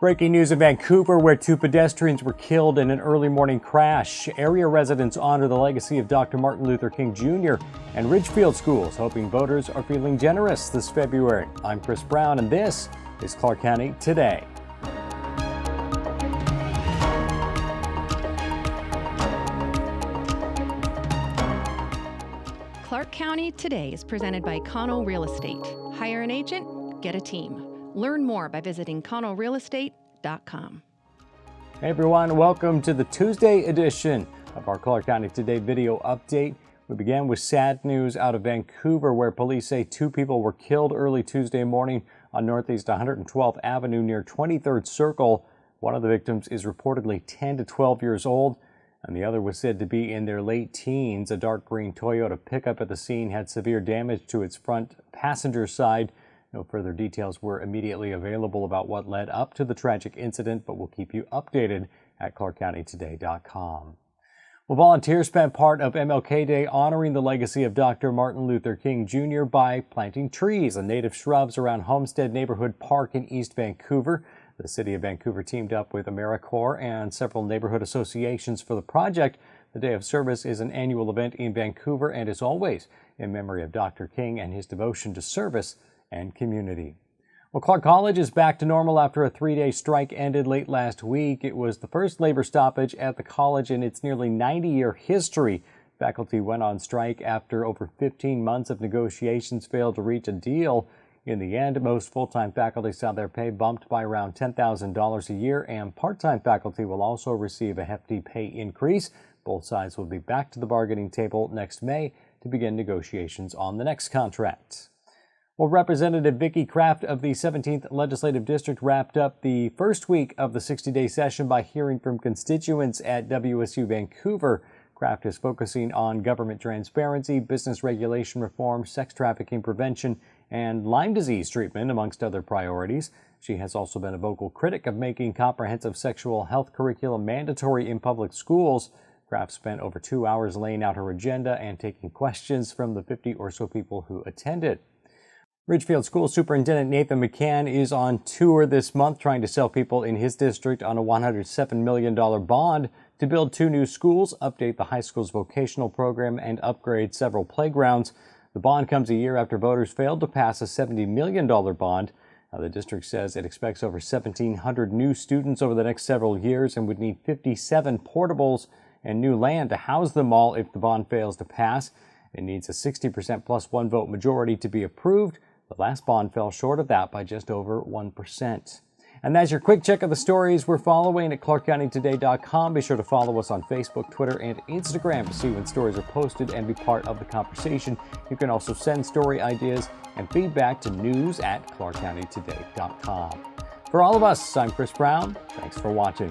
Breaking news in Vancouver, where two pedestrians were killed in an early morning crash. Area residents honor the legacy of Dr. Martin Luther King Jr. and Ridgefield schools, hoping voters are feeling generous this February. I'm Chris Brown, and this is Clark County Today. Clark County Today is presented by Connell Real Estate. Hire an agent, get a team. Learn more by visiting connellrealestate.com. Hey everyone, welcome to the Tuesday edition of our Clark County Today video update. We began with sad news out of Vancouver, where police say two people were killed early Tuesday morning on Northeast 112th Avenue near 23rd Circle. One of the victims is reportedly 10 to 12 years old, and the other was said to be in their late teens. A dark green Toyota pickup at the scene had severe damage to its front passenger side. No further details were immediately available about what led up to the tragic incident, but we'll keep you updated at clarkcountytoday.com. Well, volunteers spent part of MLK Day honoring the legacy of Dr. Martin Luther King Jr. by planting trees and native shrubs around Homestead Neighborhood Park in East Vancouver. The City of Vancouver teamed up with AmeriCorps and several neighborhood associations for the project. The Day of Service is an annual event in Vancouver and is always in memory of Dr. King and his devotion to service and community. Well, Clark College is back to normal after a three-day strike ended late last week. It was the first labor stoppage at the college in its nearly 90-year history. Faculty went on strike after over 15 months of negotiations failed to reach a deal. In the end, most full-time faculty saw their pay bumped by around $10,000 a year, and part-time faculty will also receive a hefty pay increase. Both sides will be back to the bargaining table next May to begin negotiations on the next contract. Well, Representative Vicki Kraft of the 17th Legislative District wrapped up the first week of the 60-day session by hearing from constituents at WSU Vancouver. Kraft is focusing on government transparency, business regulation reform, sex trafficking prevention, and Lyme disease treatment, amongst other priorities. She has also been a vocal critic of making comprehensive sexual health curriculum mandatory in public schools. Kraft spent over 2 hours laying out her agenda and taking questions from the 50 or so people who attended. Ridgefield School Superintendent Nathan McCann is on tour this month trying to sell people in his district on a $107 million bond to build two new schools, update the high school's vocational program, and upgrade several playgrounds. The bond comes a year after voters failed to pass a $70 million bond. Now, the district says it expects over 1,700 new students over the next several years and would need 57 portables and new land to house them all if the bond fails to pass. It needs a 60% plus one vote majority to be approved. The last bond fell short of that by just over 1%. And that's your quick check of the stories we're following at clarkcountytoday.com. Be sure to follow us on Facebook, Twitter, and Instagram to see when stories are posted and be part of the conversation. You can also send story ideas and feedback to news@clarkcountytoday.com. For all of us, I'm Chris Brown. Thanks for watching.